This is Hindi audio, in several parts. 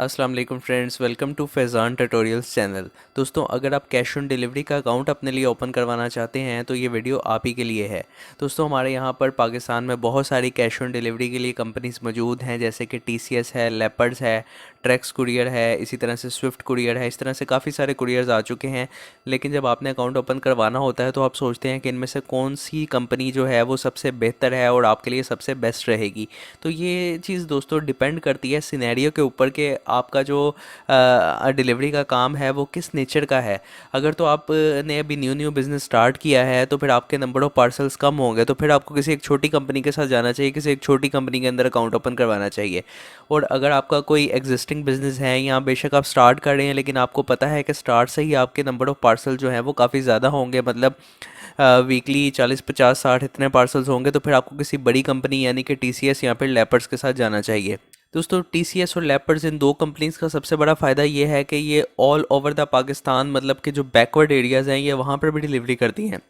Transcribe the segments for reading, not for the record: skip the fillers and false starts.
अस्सलाम वालेकुम friends, welcome to Faizan tutorials channel. दोस्तों, अगर आप कैश ऑन डिलीवरी का अकाउंट अपने लिए ओपन करवाना चाहते हैं तो ये वीडियो आप ही के लिए है। दोस्तों, हमारे यहाँ पर पाकिस्तान में बहुत सारी कैश ऑन डिलीवरी के लिए कंपनीज मौजूद हैं, जैसे कि टीसीएस है, लेपर्ड्स है, ट्रैक्स कुरियर है, इसी तरह से स्विफ्ट कुरियर है। इस तरह से काफ़ी सारे कुरियर्स आ चुके हैं। लेकिन जब आपने अकाउंट ओपन करवाना होता है तो आप सोचते हैं कि इनमें से कौन सी कंपनी जो है वो सबसे बेहतर है और आपके लिए सबसे बेस्ट रहेगी। तो ये चीज़ दोस्तों डिपेंड करती है सिनेरियो के ऊपर कि आपका जो डिलीवरी का काम है वो किस नेचर का है। अगर तो आपने अभी न्यू न्यू बिज़नेस स्टार्ट किया है तो फिर आपके नंबर ऑफ़ पार्सल्स कम होंगे, तो फिर आपको किसी एक छोटी कंपनी के साथ जाना चाहिए, किसी एक छोटी कंपनी के अंदर अकाउंट ओपन करवाना चाहिए। और अगर आपका कोई एग्जिस्टिंग बिजनेस है या बेशक आप स्टार्ट कर रहे हैं, लेकिन आपको पता है कि स्टार्ट से ही आपके नंबर ऑफ़ पार्सल जो हैं वो काफ़ी ज़्यादा होंगे, मतलब वीकली 40 50 60 इतने पार्सल्स होंगे, तो फिर आपको किसी बड़ी कंपनी यानी कि टीसीएस या फिर लेपर्ड्स के साथ जाना चाहिए। दोस्तों, टीसीएस और लेपर्ड्स इन दो कंपनीज का सबसे बड़ा फ़ायदा ये है कि ये ऑल ओवर द पाकिस्तान, मतलब कि जो बैकवर्ड एरियाज़ हैं ये वहाँ पर भी डिलीवरी करती हैं।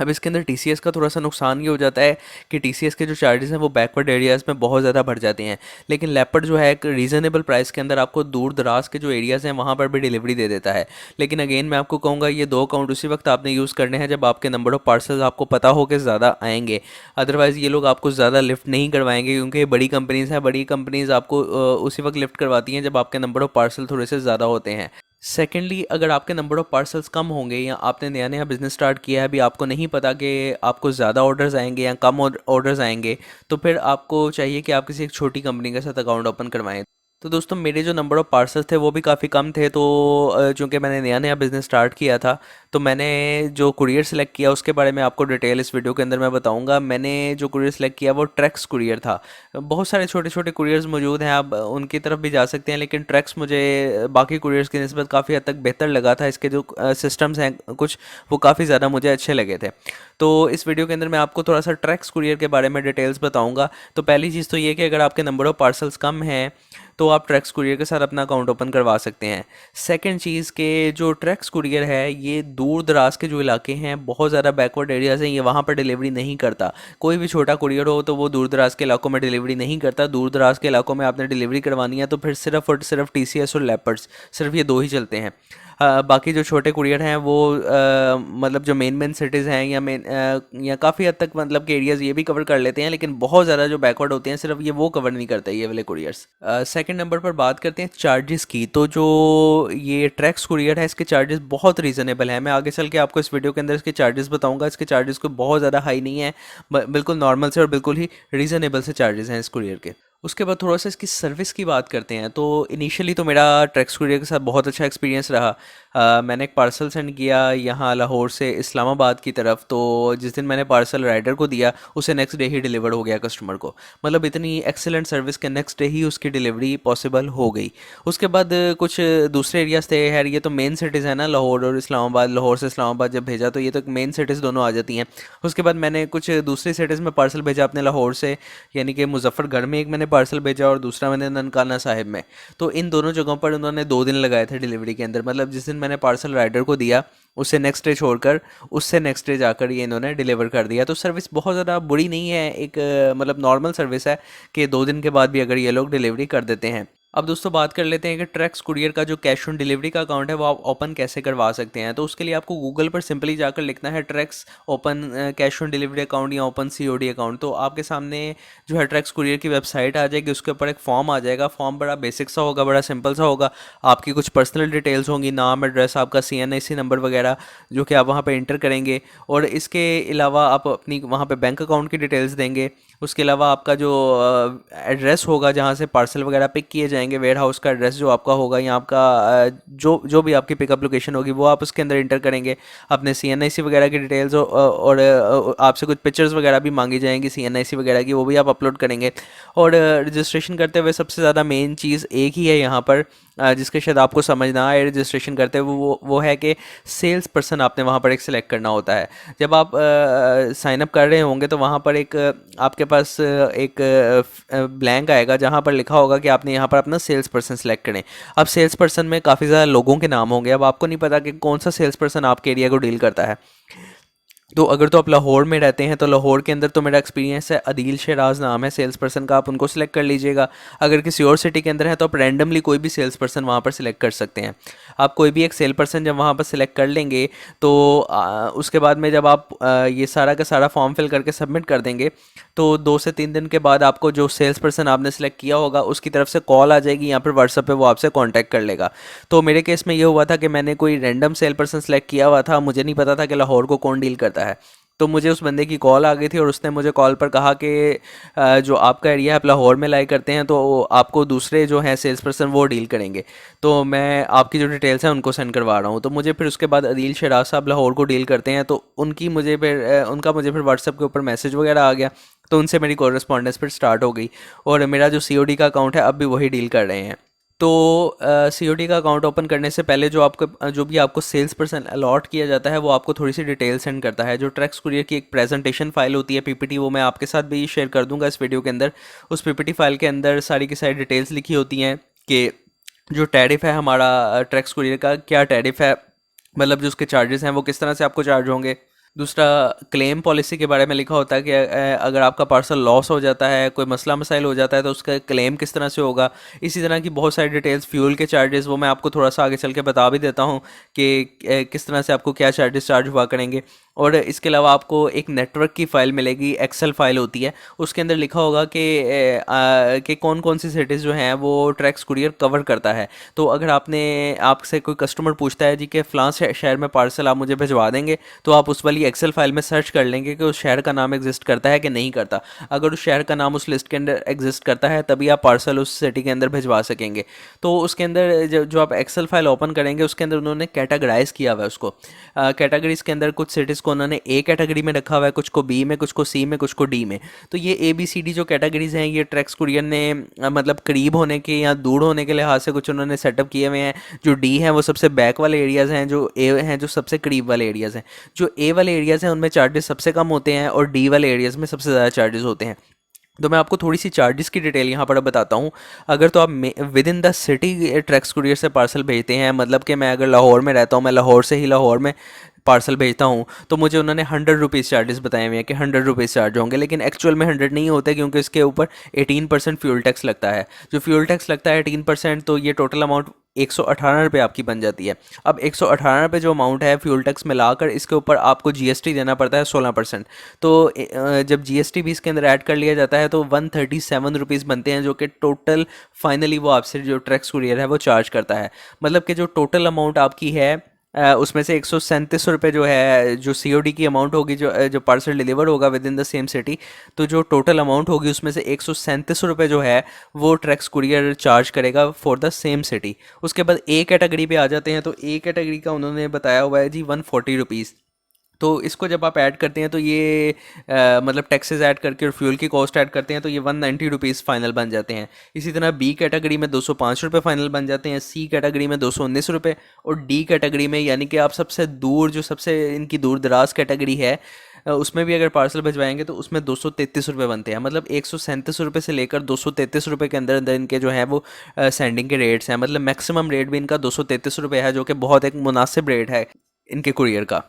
अब इसके अंदर टीसीएस का थोड़ा सा नुकसान ये हो जाता है कि टीसीएस के जो चार्जेस हैं वो बैकवर्ड एरियाज़ में बहुत ज़्यादा बढ़ जाते हैं। लेकिन लेपर्ड जो है एक रीज़नेबल प्राइस के अंदर आपको दूर दराज के जो एरियाज़ हैं वहाँ पर भी डिलीवरी दे देता है। लेकिन अगेन मैं आपको कहूँगा, ये दो अकाउंट उसी वक्त आपने यूज़ करने हैं जब आपके नंबर ऑफ़ पार्सल्स आपको पता हो कि ज़्यादा आएंगे। अदरवाइज़ ये लोग आपको ज़्यादा लिफ्ट नहीं करवाएंगे, क्योंकि ये बड़ी कंपनीज़ हैं। बड़ी कंपनीज़ आपको उसी वक्त लिफ्ट करवाती हैं जब आपके नंबर ऑफ़ पार्सल थोड़े से ज़्यादा होते हैं। सेकेंडली, अगर आपके नंबर ऑफ़ पार्सल्स कम होंगे या आपने नया नया बिज़नेस स्टार्ट किया है, अभी आपको नहीं पता कि आपको ज़्यादा ऑर्डर्स आएंगे या कम ऑर्डर्स आएंगे, तो फिर आपको चाहिए कि आप किसी एक छोटी कंपनी के साथ अकाउंट ओपन करवाएं। तो दोस्तों, मेरे जो नंबर ऑफ़ पार्सल्स थे वो भी काफ़ी कम थे, तो चूंकि मैंने नया नया बिज़नेस स्टार्ट किया था तो मैंने जो कुरियर सेलेक्ट किया उसके बारे में आपको डिटेल इस वीडियो के अंदर मैं बताऊंगा। मैंने जो कुरियर सेलेक्ट किया वो ट्रैक्स कुरियर था। बहुत सारे छोटे छोटे कुरियर्स मौजूद हैं, आप उनकी तरफ भी जा सकते हैं, लेकिन ट्रैक्स मुझे बाकी कुरियर्स की निस्बत काफ़ी हद तक बेहतर लगा था। इसके जो सिस्टम्स हैं कुछ, वो काफ़ी ज़्यादा मुझे अच्छे लगे थे। तो इस वीडियो के अंदर मैं आपको थोड़ा सा ट्रैक्स कुरियर के बारे में डिटेल्स बताऊंगा। तो पहली चीज़ तो ये कि अगर आपके नंबर ऑफ़ पार्सल्स कम हैं तो आप ट्रैक्स कुरियर के साथ अपना अकाउंट ओपन करवा सकते हैं। सेकंड चीज़ के जो ट्रैक्स कुरियर है ये दूर दराज के जो इलाके हैं, बहुत ज़्यादा बैकवर्ड एरियाज़ हैं, ये वहाँ पर डिलीवरी नहीं करता। कोई भी छोटा कुरियर हो तो वो दूर दराज के इलाकों में डिलीवरी नहीं करता। दूर दराज के इलाकों में आपने डिलीवरी करवानी है तो फिर सिर्फ और सिर्फ टीसीएस और लेपर्ड्स, सिर्फ ये दो ही चलते हैं। बाकी जो छोटे कुरियर हैं वो मतलब जो मेन मेन सिटीज़ हैं या या काफ़ी हद तक मतलब के एरियाज़ ये भी कवर कर लेते हैं, लेकिन बहुत ज़्यादा जो बैकवर्ड होते हैं सिर्फ ये वो कवर नहीं करते ये वाले कुरियर्स। सेकंड नंबर पर बात करते हैं चार्जेस की। तो जो ये ट्रैक्स कुरियर है इसके चार्जेस बहुत रीज़नेबल हैं। मैं आगे चल के आपको इस वीडियो के अंदर इसके चार्जेस बताऊंगा। इसके चार्जेस कोई बहुत ज़्यादा हाई नहीं है, बिल्कुल नॉर्मल से और बिल्कुल ही रीज़नेबल से चार्जेस हैं इस कुरियर के। उसके बाद थोड़ा सा इसकी सर्विस की बात करते हैं। तो इनिशियली तो मेरा ट्रैक्स कुरियर के साथ बहुत अच्छा एक्सपीरियंस रहा। मैंने एक पार्सल सेंड किया यहाँ लाहौर से इस्लामाबाद की तरफ, तो जिस दिन मैंने पार्सल राइडर को दिया उसे नेक्स्ट डे ही डिलीवर हो गया कस्टमर को। मतलब इतनी एक्सेलेंट सर्विस के नेक्स्ट डे ही उसकी डिलीवरी पॉसिबल हो गई। उसके बाद कुछ दूसरे एरियाज थे। यार ये तो मेन सिटीज़ है ना, लाहौर और इस्लामाबाद। लाहौर से इस्लामाबाद जब भेजा तो ये तो मेन सिटीज़ दोनों आ जाती हैं। उसके बाद मैंने कुछ दूसरी सिटीज़ में पार्सल भेजा अपने लाहौर से, यानी कि मुजफ्फरगढ़ में एक मैंने पार्सल भेजा और दूसरा मैंने ननकाना साहिब में। तो इन दोनों जगहों पर उन्होंने 2 दिन लगाए थे डिलीवरी के अंदर। मतलब जिस दिन मैंने पार्सल राइडर को दिया उससे नेक्स्ट डे छोड़कर उससे नेक्स्ट डे जाकर ये इन्होंने डिलीवर कर दिया। तो सर्विस बहुत ज़्यादा बुरी नहीं है, एक मतलब नॉर्मल सर्विस है कि 2 दिन के बाद भी अगर ये लोग डिलीवरी कर देते हैं। अब दोस्तों बात कर लेते हैं कि ट्रैक्स कुरियर का जो कैश ऑन डिलीवरी का अकाउंट है वो आप ओपन कैसे करवा सकते हैं। तो उसके लिए आपको गूगल पर सिंपली जाकर लिखना है tracks open cash on delivery account या ओपन सीओडी अकाउंट। तो आपके सामने जो है ट्रैक्स कुरियर की वेबसाइट आ जाएगी, उसके ऊपर एक फॉर्म आ जाएगा। फॉर्म बड़ा बेसिक सा होगा, बड़ा सिंपल सा होगा। आपकी कुछ पर्सनल डिटेल्स होंगी, नाम, एड्रेस, आपका सीएनआईसी नंबर वगैरह, जो कि आप वहाँ पे इंटर करेंगे। और इसके अलावा आप अपनी वहाँ पे बैंक अकाउंट की डिटेल्स देंगे। उसके अलावा आपका जो एड्रेस होगा जहाँ से पार्सल वगैरह पिक किए जाएंगे, वेयर हाउस का एड्रेस जो आपका होगा या आपका जो जो भी आपकी पिकअप लोकेशन होगी वो आप उसके अंदर इंटर करेंगे। अपने सीएनआईसी वगैरह की डिटेल्स और आपसे कुछ पिक्चर्स वगैरह भी मांगी जाएंगी सीएनआईसी वगैरह की, वो भी आप अपलोड करेंगे। और रजिस्ट्रेशन करते हुए सबसे ज़्यादा मेन चीज़ एक ही है यहाँ पर, जिसके शायद आपको समझ ना आए रजिस्ट्रेशन करते हुए, वो है कि सेल्स पर्सन आपने वहाँ पर एक सिलेक्ट करना होता है। जब आप साइन अप कर रहे होंगे तो वहाँ पर एक आपके पास एक ब्लैंक आएगा जहाँ पर लिखा होगा कि आपने यहाँ पर अपना सेल्स पर्सन सेलेक्ट करें। अब सेल्स पर्सन में काफ़ी ज़्यादा लोगों के नाम होंगे, अब आपको नहीं पता कि कौन सा सेल्स पर्सन आपके एरिया को डील करता है। तो अगर तो आप लाहौर में रहते हैं तो लाहौर के अंदर तो मेरा एक्सपीरियंस है, अदील शहराज नाम है सेल्स पर्सन का, आप उनको सिलेक्ट कर लीजिएगा। अगर किसी और सिटी के अंदर है तो आप रैंडमली कोई भी सेल्स पर्सन वहाँ पर सिलेक्ट कर सकते हैं। आप कोई भी एक सेल पर्सन जब वहाँ पर सिलेक्ट कर लेंगे तो उसके बाद में जब आप ये सारा का सारा फॉर्म फिल करके सबमिट कर देंगे तो 2 से 3 दिन के बाद आपको जो सेल्स पर्सन आपने सेलेक्ट किया होगा उसकी तरफ से कॉल आ जाएगी, यहाँ पर व्हाट्सएप पे वो आपसे कांटेक्ट कर लेगा। तो मेरे केस में ये हुआ था कि मैंने कोई रैंडम सेल पर्सन सेलेक्ट किया हुआ था, मुझे नहीं पता था कि लाहौर को कौन डील करता है। तो मुझे उस बंदे की कॉल आ गई थी और उसने मुझे कॉल पर कहा कि जो आपका एरिया है आप लाहौर में लाई करते हैं तो आपको दूसरे जो हैं सेल्स पर्सन वो डील करेंगे, तो मैं आपकी जो डिटेल्स हैं उनको सेंड करवा रहा हूँ। तो मुझे फिर उसके बाद अदील शराज साहब लाहौर को डील करते हैं, तो उनका मुझे फिर व्हाट्सएप के ऊपर मैसेज वगैरह आ गया, तो उनसे मेरी कॉरेस्पॉन्डेंस फिर स्टार्ट हो गई। और मेरा जो सीओडी का अकाउंट है अब भी वही डील कर रहे हैं। तो सीओडी का अकाउंट ओपन करने से पहले जो भी आपको सेल्स पर्सन अलॉट किया जाता है वो आपको थोड़ी सी डिटेल सेंड करता है। जो ट्रैक्स कुरियर की एक प्रेजेंटेशन फाइल होती है पीपीटी, वो मैं आपके साथ भी शेयर कर दूंगा इस वीडियो के अंदर। उस पीपीटी फाइल के अंदर सारी की सारी डिटेल्स लिखी होती हैं कि जो टैरिफ है हमारा ट्रैक्स कुरियर का क्या टैरिफ है, मतलब जो उसके चार्जेस हैं वो किस तरह से आपको चार्ज होंगे। दूसरा, क्लेम पॉलिसी के बारे में लिखा होता है कि अगर आपका पार्सल लॉस हो जाता है, कोई मसला मसाइल हो जाता है तो उसका क्लेम किस तरह से होगा। इसी तरह की बहुत सारी डिटेल्स, फ्यूल के चार्जेस वो मैं आपको थोड़ा सा आगे चल के बता भी देता हूँ कि किस तरह से आपको क्या चार्जेस चार्ज हुआ करेंगे। और इसके अलावा आपको एक नेटवर्क की फ़ाइल मिलेगी, एक्सेल फाइल होती है, उसके अंदर लिखा होगा कि कौन कौन सी सिटीज़ जो हैं वो ट्रैक्स कुरियर कवर करता है। तो अगर आपसे कोई कस्टमर पूछता है जी कि फ़लाँ शहर में पार्सल आप मुझे भिजवा देंगे, तो आप उस वाली एक्सेल फाइल में सर्च कर लेंगे कि उस शहर का नाम एग्जिस्ट करता है कि नहीं करता। अगर उस शहर का नाम उस लिस्ट के अंदर एग्जिस्ट करता है तभी आप पार्सल उस सिटी के अंदर भिजवा सकेंगे। तो उसके अंदर जो आप एक्सेल फाइल ओपन करेंगे उसके अंदर उन्होंने कैटेगराइज किया हुआ है उसको। कैटेगरीज के अंदर कुछ सिटीज़ को उन्होंने ए कैटेगरी में रखा हुआ है, कुछ को बी में, कुछ को सी में, कुछ को डी में। तो ये ए बी सी डी जो कैटेगरीज हैं ये ट्रैक्स कुरियर ने मतलब करीब होने के या दूर होने के लिहाज से कुछ उन्होंने सेटअप किए हुए हैं। जो डी हैं वो सबसे बैक वाले एरियाज़ हैं, जो ए हैं जो सबसे करीब वाले एरियाज़ हैं। जो ए वाले एरियाज़ हैं उनमें चार्जेस सबसे कम होते हैं और डी वाले एरियाज़ में सबसे ज़्यादा चार्जेस होते हैं। तो मैं आपको थोड़ी सी चार्जेस की डिटेल यहाँ पर बताता हूँ। अगर तो आप with in the city tracks courier से पार्सल भेजते हैं, मतलब कि मैं अगर लाहौर में रहता हूँ, मैं लाहौर से ही लाहौर में पार्सल भेजता हूँ, तो मुझे उन्होंने 100 रुपीज़ चार्जेस बताए हुए हैं कि 100 रुपीज़ चार्ज होंगे, लेकिन एक्चुअल में 100 नहीं होते क्योंकि इसके ऊपर 18% फ्यूल टैक्स लगता है। जो फ्यूल टैक्स लगता है 18%, तो ये टोटल अमाउंट 118 रुपये आपकी बन जाती है। अब 118 रुपये जो अमाउंट है फ्यूल टैक्स मिलाकर इसके ऊपर आपको जीएसटी देना पड़ता है 16%। तो जब जीएसटी भी इसके अंदर ऐड कर लिया जाता है तो 137 रुपीज़ बनते हैं, जो कि टोटल फाइनली वो आपसे जो ट्रैक्स कुरियर है वो चार्ज करता है। मतलब कि जो टोटल अमाउंट आपकी है उसमें से 137 रुपये जो है जो सीओडी की अमाउंट होगी, जो पार्सल डिलीवर होगा with in the same city, तो जो टोटल अमाउंट होगी उसमें से 137 रुपये जो है वो ट्रैक्स कुरियर चार्ज करेगा फॉर द सेम सिटी। उसके बाद ए कैटेगरी पे आ जाते हैं, तो ए कैटेगरी का उन्होंने बताया हुआ है जी 140 रुपीज़। तो इसको जब आप ऐड करते हैं तो ये मतलब टैक्सेस ऐड करके और फ्यूल की कॉस्ट ऐड करते हैं तो ये 190 रुपीज़ फाइनल बन जाते हैं। इसी तरह बी कैटेगरी में 205 रुपये फाइनल बन जाते हैं, सी कैटेगरी में 219 रुपये, और डी कैटेगरी में यानी कि आप सबसे दूर जो सबसे इनकी दूर दराज कैटेगरी है उसमें भी अगर पार्सल भिजवाएंगे तो उसमें 233 रुपये बनते हैं। मतलब 137 रुपये से लेकर 233 रुपये के अंदर अंदर इनके जो है वो सेंडिंग के रेट्स हैं। मतलब मैक्सिमम रेट भी इनका 233 रुपये है, जो कि बहुत एक मुनासिब रेट है इनके कुरियर का।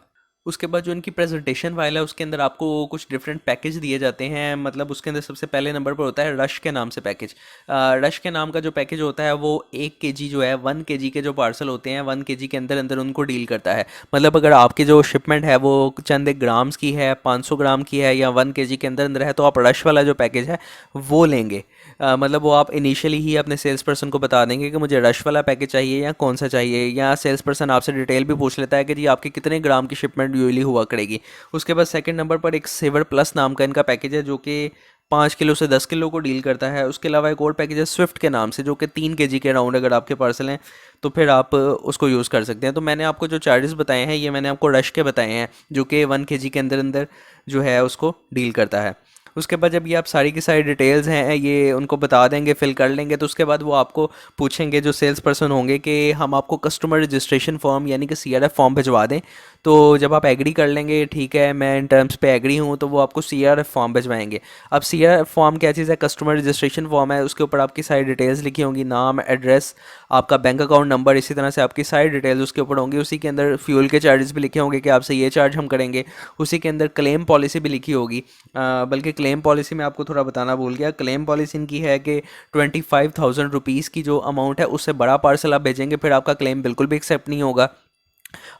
उसके बाद जो इनकी प्रेजेंटेशन फाइल है उसके अंदर आपको कुछ डिफरेंट पैकेज दिए जाते हैं। मतलब उसके अंदर सबसे पहले नंबर पर होता है रश के नाम से पैकेज। रश के नाम का जो पैकेज होता है वो 1 kg जो है 1 kg के जो पार्सल होते हैं 1 kg के अंदर अंदर उनको डील करता है। मतलब अगर आपकी जो शिपमेंट है वो चंद एक ग्राम्स की है, 500 ग्राम की है या 1 kg के अंदर अंदर है, तो आप रश वाला जो पैकेज है वो लेंगे। मतलब वो आप इनिशियली ही अपने सेल्स पर्सन को बता देंगे कि मुझे रश वाला पैकेज चाहिए या कौन सा चाहिए, या सेल्स पर्सन आपसे डिटेल भी पूछ लेता है कि जी आपकी कितने ग्राम की शिपमेंट यूजली हुआ करेगी। उसके बाद सेकंड नंबर पर एक सेवर प्लस नाम का इनका पैकेज है जो कि 5 किलो से 10 किलो को डील करता है। उसके अलावा एक और पैकेज है स्विफ्ट के नाम से, जो कि 3 kg के अराउंड अगर आपके पार्सल हैं तो फिर आप उसको यूज़ कर सकते हैं। तो मैंने आपको जो चार्जेस बताए हैं ये मैंने आपको रश के बताए हैं, जो कि 1 kg के अंदर अंदर जो है उसको डील करता है। उसके बाद जब ये आप सारी की सारी डिटेल्स हैं ये उनको बता देंगे, फिल कर लेंगे, तो उसके बाद वो आपको पूछेंगे जो सेल्स पर्सन होंगे कि हम आपको कस्टमर रजिस्ट्रेशन फॉर्म यानी कि CRF फॉर्म भिजवा दें। तो जब आप एग्री कर लेंगे ठीक है मैं इन टर्म्स पे एग्री हूँ, तो वो आपको CRF फॉर्म भिजवाएंगे। अब CRF फॉर्म क्या चीज़ है? कस्टमर रजिस्ट्रेशन फॉर्म है, उसके ऊपर आपकी सारी डिटेल्स लिखी होंगी, नाम, एड्रेस, आपका बैंक अकाउंट नंबर, इसी तरह से आपकी सारी डिटेल्स उसके ऊपर होंगी। उसी के अंदर फ्यूल के चार्जेस भी लिखे होंगे कि आपसे ये चार्ज हम करेंगे। उसी के अंदर क्लेम पॉलिसी भी लिखी होगी। बल्कि क्लेम पॉलिसी में आपको थोड़ा बताना भूल गया, क्लेम पॉलिसी इनकी है कि 25,000 रुपीज़ की जो अमाउंट है उससे बड़ा पार्सल आप भेजेंगे फिर आपका क्लेम बिल्कुल भी एक्सेप्ट नहीं होगा।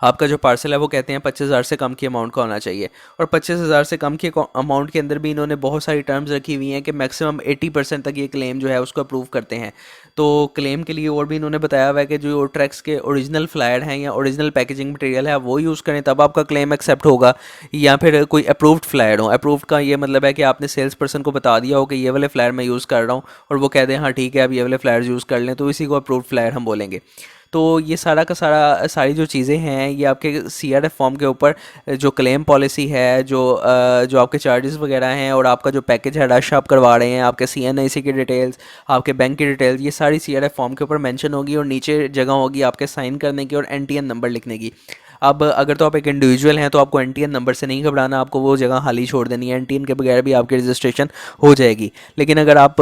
आपका जो पार्सल है वो कहते हैं 25,000 से कम की अमाउंट का होना चाहिए। और 25,000 से कम की अमाउंट के अंदर भी इन्होंने बहुत सारी टर्म्स रखी हुई हैं कि मैक्सिमम 80% तक ये क्लेम जो है उसको अप्रूव करते हैं। तो क्लेम के लिए और भी इन्होंने बताया हुआ है कि जो ट्रैक्स के ओरिजिनल फ्लायर हैं या ओरिजिनल पैकेजिंग मटेरियल है वो यूज़ करें तब आपका क्लेम एक्सेप्ट होगा, या फिर कोई अप्रूव्ड फ्लायर हो। अप्रूव्ड का ये मतलब है कि आपने सेल्स पर्सन को बता दिया हो कि ये वाले फ्लायर मैं यूज़ कर रहा हूँ और वो कह दें हाँ ठीक है आप ये वाले फ्लायर यूज़ कर लें, तो इसी को अप्रूव्ड फ्लायर हम बोलेंगे। तो ये सारा का सारा सारी जो चीज़ें हैं ये आपके CRF फॉर्म के ऊपर जो क्लेम पॉलिसी है, जो आपके चार्जेस वगैरह हैं और आपका जो पैकेज है रश आप करवा रहे हैं, आपके CNIC की डिटेल्स, आपके बैंक की डिटेल्स, ये सारी CRF फॉर्म के ऊपर मेंशन होगी और नीचे जगह होगी आपके साइन करने की और NTN नंबर लिखने की। अब अगर तो आप एक इंडिविजुअल हैं तो आपको NTN नंबर से नहीं घबराना, आपको वो जगह खाली छोड़ देनी है, NTN के बगैर भी आपकी रजिस्ट्रेशन हो जाएगी। लेकिन अगर आप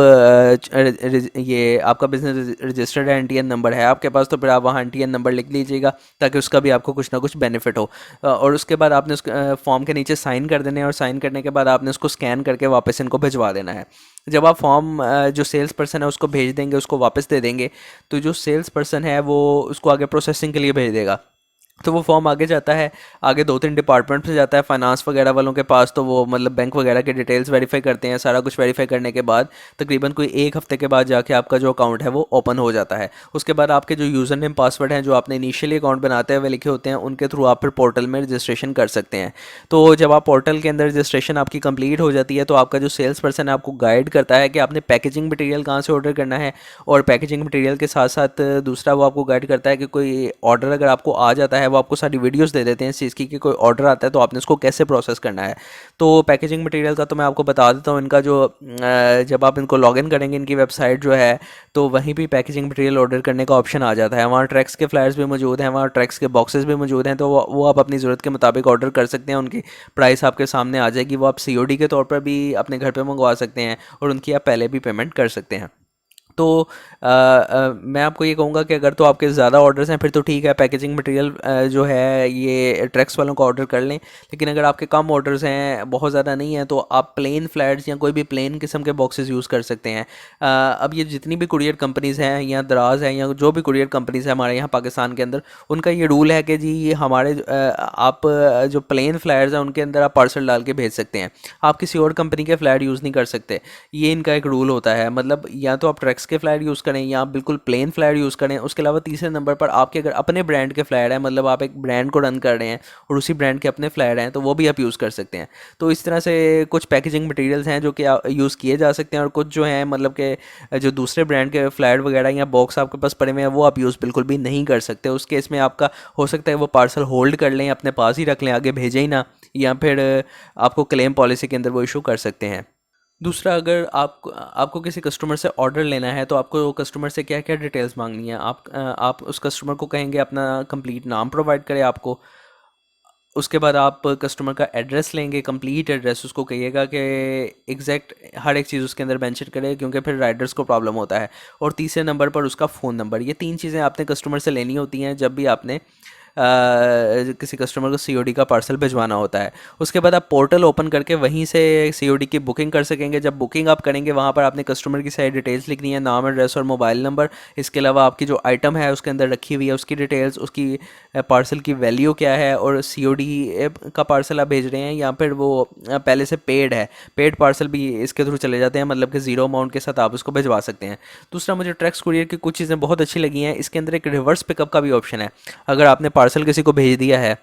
ये आपका बिजनेस रजिस्टर्ड है, NTN नंबर है आपके पास, तो फिर आप वहाँ NTN नंबर लिख लीजिएगा ताकि उसका भी आपको कुछ ना कुछ बेनिफिट हो। और उसके बाद आपने उस फॉर्म के नीचे साइन कर देने हैं और साइन करने के बाद आपने उसको स्कैन करके वापस इनको भिजवा देना है। जब आप फॉर्म जो सेल्स पर्सन है उसको भेज देंगे, उसको वापस दे देंगे, तो जो सेल्स पर्सन है वो उसको आगे प्रोसेसिंग के लिए भेज देगा। तो वो फॉर्म आगे जाता है, आगे 2-3 डिपार्टमेंट में जाता है, फाइनेंस वगैरह वालों के पास, तो वो मतलब बैंक वगैरह के डिटेल्स वेरीफाई करते हैं। सारा कुछ वेरीफाई करने के बाद तकरीबन कोई 1 हफ्ते के बाद जाके आपका जो अकाउंट है वो ओपन हो जाता है। उसके बाद आपके जो यूज़र नेम पासवर्ड हैं जो आपने इनिशियली अकाउंट बनाते हुए लिखे होते हैं उनके थ्रू आप फिर पोर्टल में रजिस्ट्रेशन कर सकते हैं। तो जब आप पोर्टल के अंदर रजिस्ट्रेशन आपकी कंप्लीट हो जाती है तो आपका जो सेल्स पर्सन है आपको गाइड करता है कि आपने पैकेजिंग मटेरियल कहाँ से ऑर्डर करना है, और पैकेजिंग मटेरियल के साथ साथ दूसरा वो आपको गाइड करता है कि कोई ऑर्डर अगर आपको आ जाता है, वो आपको सारी वीडियोस दे देते हैं इस चीज़ की कि कोई ऑर्डर आता है तो आपने उसको कैसे प्रोसेस करना है। तो पैकेजिंग मटेरियल का तो मैं आपको बता देता हूँ, इनका जो जब आप इनको लॉगिन करेंगे इनकी वेबसाइट जो है, तो वहीं भी पैकेजिंग मटेरियल ऑर्डर करने का ऑप्शन आ जाता है। वहाँ ट्रैक्स के फ्लायर्स भी मौजूद हैं, वहाँ ट्रैक्स के बॉक्सेस भी मौजूद हैं, तो वो आप अपनी ज़रूरत के मुताबिक ऑर्डर कर सकते हैं। उनकी प्राइस आपके सामने आ जाएगी, वो आप COD के तौर पर भी अपने घर पर मंगवा सकते हैं और उनकी आप पहले भी पेमेंट कर सकते हैं। तो मैं आपको ये कहूँगा कि अगर तो आपके ज़्यादा ऑर्डर्स हैं फिर तो ठीक है, पैकेजिंग मटेरियल जो है ये ट्रैक्स वालों को ऑर्डर कर लें। लेकिन अगर आपके कम ऑर्डर्स हैं, बहुत ज़्यादा नहीं है, तो आप प्लेन फ्लैट्स या कोई भी प्लेन किस्म के बॉक्सेस यूज़ कर सकते हैं। अब ये जितनी भी कुरियर कंपनीज़ हैं या दराज हैं या जो भी कुरियर कंपनीज़ हैं हमारे यहाँ पाकिस्तान के अंदर, उनका ये रूल है कि जी ये हमारे आप जो प्लेन फ्लैट्स हैं उनके अंदर आप पार्सल डाल के भेज सकते हैं, आप किसी और कंपनी के फ्लैट यूज़ नहीं कर सकते। ये इनका एक रूल होता है, मतलब या तो आप ट्रैक्स के फ्लैट यूज़ करें या आप बिल्कुल प्लेन फ्लैट यूज़ करें। उसके अलावा तीसरे नंबर पर आपके अगर अपने ब्रांड के फ्लैट हैं, मतलब आप एक ब्रांड को रन कर रहे हैं और उसी ब्रांड के अपने फ्लैट हैं, तो वो भी आप यूज़ कर सकते हैं। तो इस तरह से कुछ पैकेजिंग मटेरियल्स हैं जो कि यूज़ किए जा सकते हैं, और कुछ जो हैं मतलब कि जो दूसरे ब्रांड के फ्लैट वगैरह या बॉक्स आपके पास पड़े हुए हैं वो आप यूज़ बिल्कुल भी नहीं कर सकते। उस केस में आपका हो सकता है वो पार्सल होल्ड कर लें, अपने पास ही रख लें, आगे भेजें ही ना, या फिर आपको क्लेम पॉलिसी के अंदर वो इशू कर सकते हैं। दूसरा, अगर आपको किसी कस्टमर से ऑर्डर लेना है तो आपको कस्टमर से क्या क्या डिटेल्स मांगनी है। आप उस कस्टमर को कहेंगे अपना कंप्लीट नाम प्रोवाइड करे आपको। उसके बाद आप कस्टमर का एड्रेस लेंगे, कंप्लीट एड्रेस, उसको कहिएगा कि एग्जैक्ट हर एक चीज़ उसके अंदर मेंशन करे क्योंकि फिर राइडर्स को प्रॉब्लम होता है। और तीसरे नंबर पर उसका फ़ोन नंबर। ये 3 चीज़ें आपने कस्टमर से लेनी होती हैं जब भी आपने किसी कस्टमर को COD का पार्सल भिजवाना होता है। उसके बाद आप पोर्टल ओपन करके वहीं से COD की बुकिंग कर सकेंगे। जब बुकिंग आप करेंगे वहाँ पर आपने कस्टमर की सारी डिटेल्स लिखनी है, नाम, एड्रेस और मोबाइल नंबर। इसके अलावा आपकी जो आइटम है उसके अंदर रखी हुई है उसकी डिटेल्स, उसकी पार्सल की वैल्यू क्या है, और COD का पार्सल आप भेज रहे हैं या फिर वो पहले से पेड है। पेड पार्सल भी इसके थ्रू चले जाते हैं, मतलब कि ज़ीरो अमाउंट के साथ आप उसको भिजवा सकते हैं। दूसरा, मुझे ट्रैक्स कुरियर की कुछ चीज़ें बहुत अच्छी लगी हैं। इसके अंदर एक रिवर्स पिकअप का भी ऑप्शन है। अगर आपने पार्सल किसी को भेज दिया है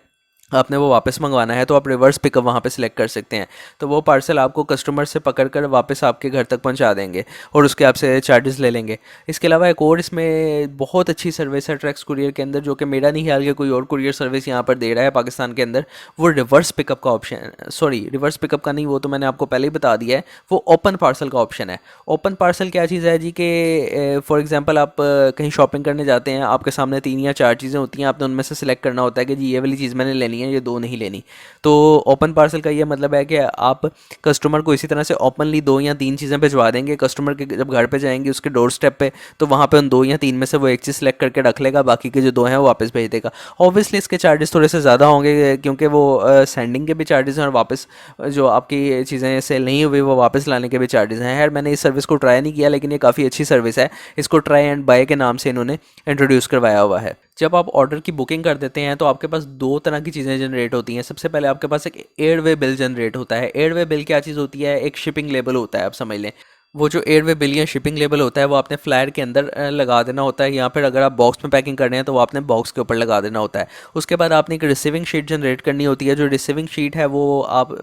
आपने वो वापस मंगवाना है तो आप रिवर्स पिकअप वहाँ पे सिलेक्ट कर सकते हैं। तो वो पार्सल आपको कस्टमर से पकड़ कर वापस आपके घर तक पहुँचा देंगे और उसके आपसे चार्जेस ले लेंगे। इसके अलावा एक और इसमें बहुत अच्छी सर्विस है ट्रैक्स कुरियर के अंदर, जो कि मेरा नहीं ख्याल कि कोई और कुरियर सर्विस यहाँ पर दे रहा है पाकिस्तान के अंदर। वो रिवर्स पिकअप का ऑप्शन, सॉरी रिवर्स पिकअप का नहीं, वो तो मैंने आपको पहले ही बता दिया है। वो ओपन पार्सल का ऑप्शन है। ओपन पार्सल क्या चीज़ है जी कि फॉर एग्जांपल आप कहीं शॉपिंग करने जाते हैं, आपके सामने 3 या 4 चीज़ें होती हैं, आपने उनमें से सिलेक्ट करना होता है कि जी ये वाली चीज़ मैंने लेनी है, ये 2 नहीं लेनी। तो ओपन पार्सल का ये मतलब है कि आप कस्टमर को इसी तरह से ओपनली 2 या 3 चीज़ें भिजवा देंगे। कस्टमर के जब घर पे जाएंगे उसके डोर स्टेप पे, तो वहाँ पे उन 2 या 3 में से वो एक चीज़ सेलेक्ट करके रख लेगा, बाकी के जो 2 हैं वो वापस भेज देगा। ऑब्वियसली इसके चार्जेस थोड़े से ज़्यादा होंगे क्योंकि वो सेंडिंग के भी चार्जेस हैं और वापस जो आपकी चीज़ें सेल नहीं हुई वो वापस लाने के भी चार्जेस हैं। खैर मैंने इस सर्विस को ट्राई नहीं किया, लेकिन ये काफ़ी अच्छी सर्विस है। इसको ट्राई एंड बाय के नाम से इन्होंने इंट्रोड्यूस करवाया हुआ है। जब आप ऑर्डर की बुकिंग कर देते हैं तो आपके पास 2 तरह की चीज़ें जनरेट होती हैं। सबसे पहले आपके पास एक एयरवे बिल जनरेट होता है। एयरवे बिल क्या चीज़ होती है? एक शिपिंग लेबल होता है, आप समझ लें। वो जो एयरवे बिल या शिपिंग लेबल होता है वो आपने फ्लायर के अंदर लगा देना होता है, या फिर अगर आप बॉक्स में पैकिंग कर रहे हैं तो वो आपने बॉक्स के ऊपर लगा देना होता है। उसके बाद आपने एक रिसीविंग शीट जनरेट करनी होती है। जो रिसीविंग शीट है वो आप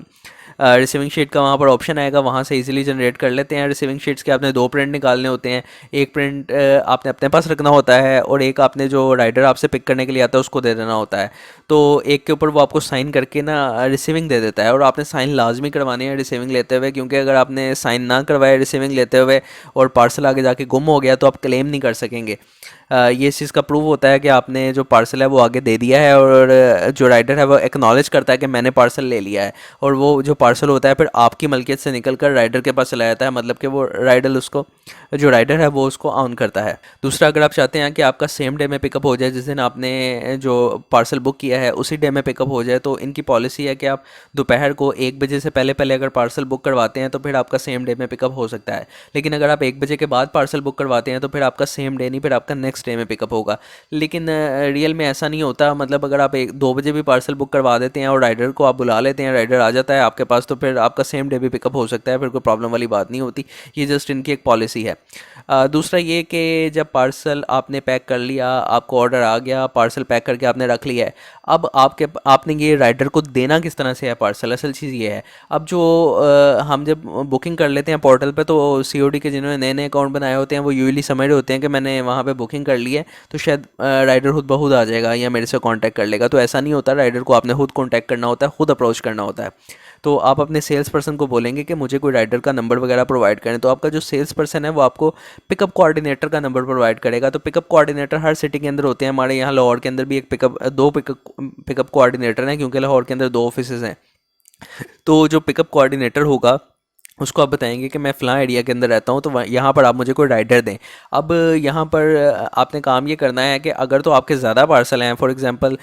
रिसीविंग शीट का वहाँ पर ऑप्शन आएगा, वहाँ से इजीली जनरेट कर लेते हैं। रिसीविंग शीट्स के आपने 2 प्रिंट निकालने होते हैं। एक प्रिंट आपने अपने पास रखना होता है और एक आपने जो राइडर आपसे पिक करने के लिए आता है उसको दे देना होता है। तो एक के ऊपर वो आपको साइन करके ना रिसीविंग दे देता है, और आपने साइन लाजमी करवाने हैं रिसीविंग लेते हुए, क्योंकि अगर आपने साइन ना करवाए रिसीविंग लेते हुए और पार्सल आगे जाके गुम हो गया तो आप क्लेम नहीं कर सकेंगे। ये इस चीज़ का प्रूव होता है कि आपने जो पार्सल है वो आगे दे दिया है, और जो राइडर है वो एक्नॉलेज करता है कि मैंने पार्सल ले लिया है, और वो जो पार्सल होता है फिर आपकी मलकियत से निकल कर राइडर के पास चला जाता है। मतलब कि वो राइडर है वो उसको ऑन करता है। दूसरा, अगर आप चाहते हैं कि आपका सेम डे में पिकअप हो जाए, जिस दिन आपने जो पार्सल बुक किया है उसी डे में पिकअप हो जाए, तो इनकी पॉलिसी है कि आप दोपहर को 1 बजे से पहले पहले अगर पार्सल बुक करवाते हैं तो फिर आपका सेम डे में पिकअप हो सकता है। लेकिन अगर आप 1 बजे के बाद पार्सल बुक करवाते हैं तो फिर आपका सेम डे नहीं, फिर आपका नेक्स्ट डे में पिकअप होगा। लेकिन रियल में ऐसा नहीं होता। मतलब अगर आप 2 बजे भी पार्सल बुक करवा देते हैं और राइडर को आप बुला लेते हैं, राइडर आ जाता है आपके पास, तो फिर आपका सेम डे भी पिकअप हो सकता है, फिर कोई प्रॉब्लम वाली बात नहीं होती। ये जस्ट इनकी एक पॉलिसी है। दूसरा ये कि जब पार्सल आपने पैक कर लिया, आपको ऑर्डर आ गया, पार्सल पैक करके आपने रख लिया है, अब आपने ये राइडर को देना किस तरह से है पार्सल? असल चीज़ ये है, अब जो हम जब बुकिंग कर लेते हैं पोर्टल पे, तो सीओडी के जिन्होंने नए नए अकाउंट बनाए होते हैं वो यूजुअली समझ रहे होते हैं कि मैंने वहाँ पे बुकिंग कर ली है तो शायद राइडर खुद ब खुद आ जाएगा या मेरे से कांटेक्ट कर लेगा। तो ऐसा नहीं होता, राइडर को आपने खुद कांटेक्ट करना होता है, खुद अप्रोच करना होता है। तो आप अपने सेल्स पर्सन को बोलेंगे कि मुझे कोई राइडर का नंबर वगैरह प्रोवाइड करें, तो आपका जो सेल्स पर्सन है वो आपको पिकअप कोऑर्डिनेटर का नंबर प्रोवाइड करेगा। तो पिकअप कोऑर्डिनेटर हर सिटी के अंदर होते हैं। हमारे यहाँ लाहौर के अंदर भी दो पिकअप कोऑर्डिनेटर हैं, क्योंकि लाहौर के अंदर 2 ऑफिसेज हैं। तो जो पिकअप कोऑर्डिनेटर होगा उसको आप बताएंगे कि मैं फ़लाँ एरिया के अंदर रहता हूँ, तो यहाँ पर आप मुझे कोई राइडर दें। अब यहाँ पर आपने काम ये करना है कि अगर तो आपके ज़्यादा पार्सल हैं, फॉर एग्जांपल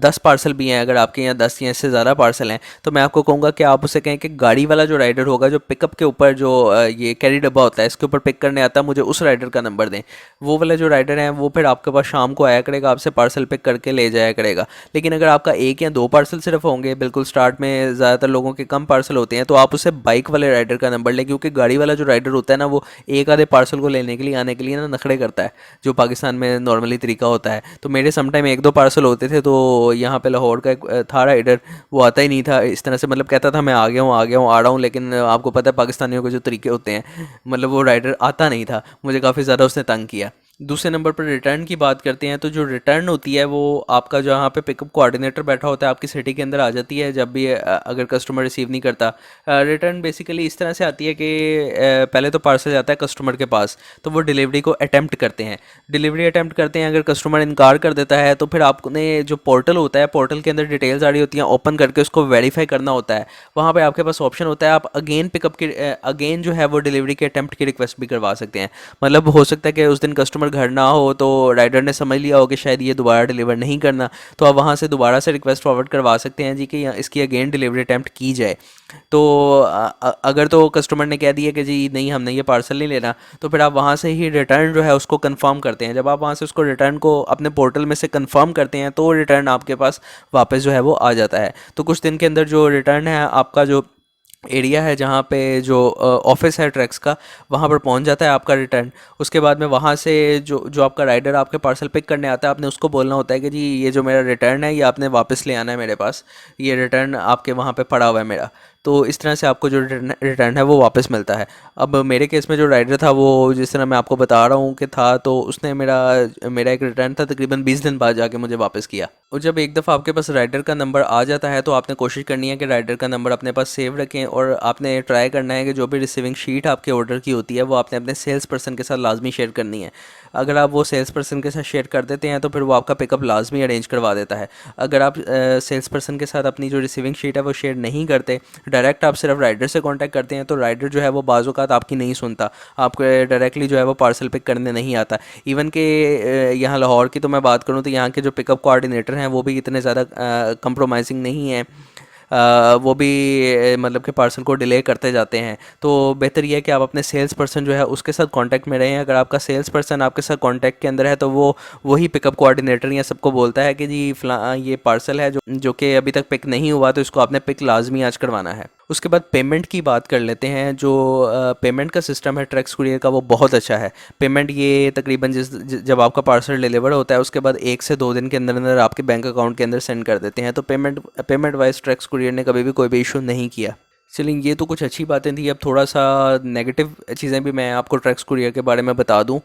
10 पार्सल भी हैं, अगर आपके यहाँ 10 या इससे ज़्यादा पार्सल हैं, तो मैं आपको कहूँगा कि आप उसे कहें कि गाड़ी वाला जो राइडर होगा, जो पिकअप के ऊपर जो ये कैरी डब्बा होता है इसके ऊपर पिक करने आता है, मुझे उस राइडर का नंबर दें। वो वाला जो राइडर है वो फिर आपके पास शाम को आया करेगा, आपसे पार्सल पिक करके ले जाया करेगा। लेकिन अगर आपका 1 या 2 पार्सल सिर्फ होंगे, बिल्कुल स्टार्ट में ज़्यादातर लोगों के कम पार्सल होते हैं, तो आप उसे बाइक वाले राइडर का नंबर लें, क्योंकि गाड़ी वाला जो राइडर होता है ना वो एक आधे पार्सल को लेने के लिए आने के लिए ना नखड़े करता है, जो पाकिस्तान में नॉर्मली तरीका होता है। तो मेरे समटाइम 1-2 पार्सल होते थे, तो यहाँ पे लाहौर का एक था राइडर, वो आता ही नहीं था इस तरह से, मतलब कहता था मैं आ गया हूँ आ रहा हूँ, लेकिन आपको पता है पाकिस्तानियों के जो तरीके होते हैं, मतलब वो राइडर आता नहीं था। मुझे काफ़ी ज़्यादा उसने तंग किया। दूसरे नंबर पर रिटर्न की बात करते हैं, तो जो रिटर्न होती है वो आपका जहाँ पे पिकअप कोऑर्डिनेटर बैठा होता है आपकी सिटी के अंदर आ जाती है, जब भी अगर कस्टमर रिसीव नहीं करता। रिटर्न बेसिकली इस तरह से आती है कि पहले तो पार्सल जाता है कस्टमर के पास, तो वो डिलीवरी को अटैम्प्ट करते हैं। डिलीवरी अटैम्प्ट करते हैं, अगर कस्टमर इनकार कर देता है तो फिर आपने जो पोर्टल होता है, पोर्टल के अंदर डिटेल्स आ रही होती हैं, ओपन करके उसको वेरीफाई करना होता है। वहाँ पे आपके पास ऑप्शन होता है, आप अगेन पिकअप की अगेन जो है वो डिलीवरी के अटैम्प्ट की रिक्वेस्ट भी करवा सकते हैं। मतलब हो सकता है कि उस दिन कस्टमर घर ना हो, तो राइडर ने समझ लिया हो कि शायद ये दोबारा डिलीवर नहीं करना, तो आप वहाँ से दोबारा से रिक्वेस्ट फॉरवर्ड करवा सकते हैं जी कि इसकी अगेन डिलीवरी अटैम्प्ट की जाए। तो अगर तो कस्टमर ने कह दिया कि जी नहीं हमने ये पार्सल नहीं लेना, तो फिर आप वहाँ से ही रिटर्न जो है उसको कंफर्म करते हैं। जब आप वहाँ से उसको रिटर्न को अपने पोर्टल में से कंफर्म करते हैं तो रिटर्न आपके पास वापस जो है वो आ जाता है। तो कुछ दिन के अंदर जो रिटर्न है आपका जो एरिया है जहाँ पे जो ऑफिस है ट्रैक्स का, वहाँ पर पहुँच जाता है आपका रिटर्न। उसके बाद में वहाँ से जो जो आपका राइडर आपके पार्सल पिक करने आता है, आपने उसको बोलना होता है कि जी ये जो मेरा रिटर्न है ये आपने वापस ले आना है मेरे पास, ये रिटर्न आपके वहाँ पे पड़ा हुआ है मेरा। तो इस तरह से आपको जो रिटर्न है वो वापस मिलता है। अब मेरे केस में जो राइडर था वो जिस तरह मैं आपको बता रहा हूँ कि था, तो उसने मेरा मेरा एक रिटर्न था तकरीबन 20 दिन बाद जाके मुझे वापस किया। और जब एक दफ़ा आपके पास राइडर का नंबर आ जाता है तो आपने कोशिश करनी है कि राइडर का नंबर अपने पास सेव रखें, और आपने ट्राई करना है कि जो भी रिसीविंग शीट आपके ऑर्डर की होती है वो आपने अपने सेल्स पर्सन के साथ लाजमी शेयर करनी है। अगर आप वो सेल्स पर्सन के साथ शेयर कर देते हैं तो फिर वो आपका पिकअप लाजमी अरेंज करवा देता है। अगर आप सेल्स पर्सन के साथ अपनी जो रिसीविंग शीट है वो शेयर नहीं करते, डायरेक्ट आप सिर्फ राइडर से कांटेक्ट करते हैं, तो राइडर जो है वो बाज़ औक़ात आपकी नहीं सुनता, आपको डायरेक्टली जो है वो पार्सल पिक करने नहीं आता। इवन के यहाँ लाहौर की तो मैं बात करूँ तो यहाँ के जो पिकअप कोऑर्डिनेटर हैं वो भी इतने ज़्यादा कंप्रोमाइजिंग नहीं हैं। वो भी मतलब कि पार्सल को डिले करते जाते हैं। तो बेहतर ये है कि आप अपने सेल्स पर्सन जो है उसके साथ कांटेक्ट में रहें। अगर आपका सेल्स पर्सन आपके साथ कांटेक्ट के अंदर है तो वो वही पिकअप कोऑर्डिनेटर या सबको बोलता है कि जी फला ये पार्सल है जो जो कि अभी तक पिक नहीं हुआ, तो इसको आपने पिक लाजमी आज करवाना है। उसके बाद पेमेंट की बात कर लेते हैं। जो पेमेंट का सिस्टम है ट्रैक्स कुरियर का वो बहुत अच्छा है। पेमेंट ये तकरीबन जब आपका पार्सल डिलीवर होता है उसके बाद 1 से 2 दिन के अंदर अंदर आपके बैंक अकाउंट के अंदर सेंड कर देते हैं। तो पेमेंट वाइज ट्रैक्स कुरियर ने कभी भी कोई भी इशू नहीं किया। चलिए, ये तो कुछ अच्छी बातें थी। अब थोड़ा सा नेगेटिव चीज़ें भी मैं आपको ट्रैक्स कुरियर के बारे में बता दूं,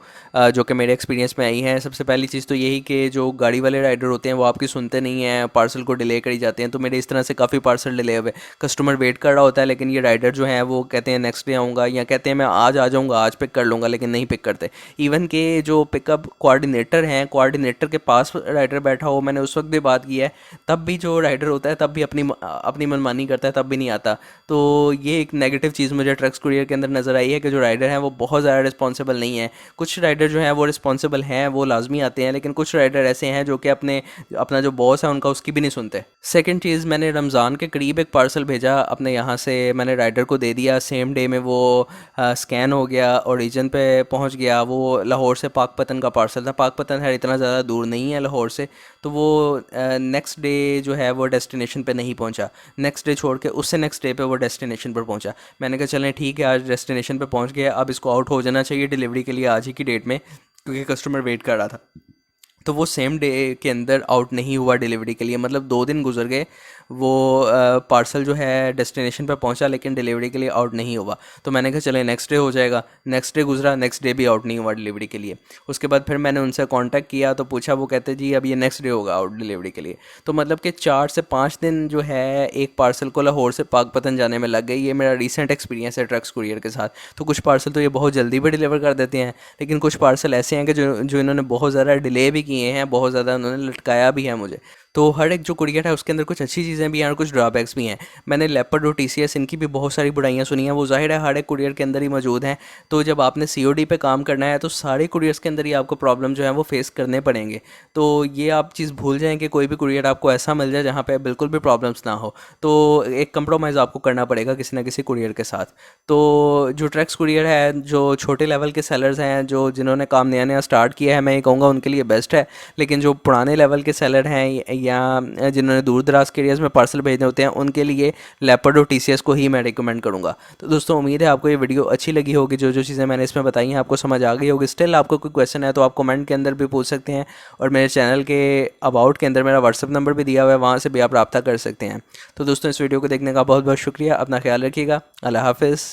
जो कि मेरे एक्सपीरियंस में आई हैं। सबसे पहली चीज़ तो यही कि जो गाड़ी वाले राइडर होते हैं वो आपकी सुनते नहीं हैं, पार्सल को डिले करी जाते हैं। तो मेरे इस तरह से काफ़ी पार्सल डिले हुए, कस्टमर वेट कर रहा होता है लेकिन ये राइडर जो है वो कहते हैं नेक्स्ट डे आऊँगा, या कहते हैं मैं आज आ जाऊँगा, आज पिक कर लूँगा, लेकिन नहीं पिक करते। इवन के जो पिकअप कोऑर्डिनेटर हैं, कोऑर्डिनेटर के पास राइडर बैठा हो, मैंने उस वक्त भी बात की है, तब भी जो राइडर होता है तब भी अपनी अपनी मनमानी करता है, तब भी नहीं आता। तो ये एक नेगेटिव चीज़ मुझे ट्रक्स कुरियर के अंदर नज़र आई है कि जो राइडर हैं वो बहुत ज़्यादा रिस्पॉन्सिबल नहीं है। कुछ राइडर जो हैं वो रिस्पॉन्सिबल हैं, वो लाजमी आते हैं, लेकिन कुछ राइडर ऐसे हैं जो कि अपना जो बॉस है उनका उसकी भी नहीं सुनते। सेकंड चीज़, मैंने रमज़ान के करीब एक पार्सल भेजा अपने यहाँ से, मैंने राइडर को दे दिया, सेम डे में वो स्कैन हो गया, ओरिजिन पे पहुँच गया। वो लाहौर से पाकपतन का पार्सल था। पाकपतन है इतना ज़्यादा दूर नहीं है लाहौर से, तो वो नेक्स्ट डे जो है वो डेस्टिनेशन पे नहीं पहुँचा। नेक्स्ट डे छोड़ के उससे नेक्स्ट डे पे वो डेस्टिनेशन पर पहुंचा। मैंने कहा चलें ठीक है, आज डेस्टिनेशन पे पहुंच गया, अब इसको आउट हो जाना चाहिए डिलीवरी के लिए आज ही की डेट में, क्योंकि कस्टमर वेट कर रहा था। तो वो सेम डे के अंदर आउट नहीं हुआ डिलीवरी के लिए, मतलब 2 दिन गुजर गए। वो पार्सल जो है डेस्टिनेशन पे पहुंचा लेकिन डिलीवरी के लिए आउट नहीं हुआ। तो मैंने कहा चले नेक्स्ट डे हो जाएगा। नेक्स्ट डे गुजरा, नेक्स्ट डे भी आउट नहीं हुआ डिलीवरी के लिए। उसके बाद फिर मैंने उनसे कांटेक्ट किया तो पूछा, वो कहते जी अब ये नेक्स्ट डे होगा आउट डिलीवरी के लिए। तो मतलब कि 4 से 5 दिन जो है एक पार्सल को लाहौर से पाकपतन जाने में लग गई। ये मेरा रिसेंट एक्सपीरियंस है ट्रक्स कुरियर के साथ। तो कुछ पार्सल तो ये बहुत जल्दी भी डिलीवर कर देते हैं, लेकिन कुछ पार्सल ऐसे हैं कि जो जो इन्होंने बहुत ज़्यादा डिले भी किए हैं, बहुत ज़्यादा उन्होंने लटकाया भी है मुझे। तो हर एक जो कुरियर है उसके अंदर कुछ अच्छी चीज़ें भी हैं और कुछ ड्रॉबैक्स भी हैं। मैंने लेपर्ड और टीसीएस इनकी भी बहुत सारी बुराइयां सुनी हैं, वो जाहिर है हर एक कुरियर के अंदर ही मौजूद हैं। तो जब आपने सीओडी पे काम करना है तो सारे कुरियर्स के अंदर ही आपको प्रॉब्लम जो है वो फेस करने पड़ेंगे। तो ये आप चीज़ भूल जाएं कि कोई भी कुरियर आपको ऐसा मिल जाए जहाँ पे बिल्कुल भी प्रॉब्लम्स ना हो। तो एक कंप्रोमाइज़ आपको करना पड़ेगा किसी ना किसी कुरियर के साथ। तो जो ट्रैक्स कुरियर है, जो छोटे लेवल के सेलर्स हैं, जो जिन्होंने काम नया नया स्टार्ट किया है, मैं ये कहूँगा उनके लिए बेस्ट है। लेकिन जो पुराने लेवल के सेलर हैं या जिन्होंने दूर दराज के एरियाज़ में पार्सल भेजने होते हैं, उनके लिए लेपर्ड और टीसीएस को ही मैं रिकमेंड करूँगा। तो दोस्तों, उम्मीद है आपको ये वीडियो अच्छी लगी होगी। जो जो चीज़ें मैंने इसमें बताई हैं आपको समझ आ गई होगी। स्टिल आपको कोई क्वेश्चन है तो आप कमेंट के अंदर भी पूछ सकते हैं, और मेरे चैनल के अबाउट के अंदर मेरा व्हाट्सअप नंबर भी दिया हुआ है, वहाँ से भी आप रब्ता कर सकते हैं। तो दोस्तों, इस वीडियो को देखने का बहुत बहुत शुक्रिया। अपना ख्याल रखिएगा। अल्लाह हाफिज़।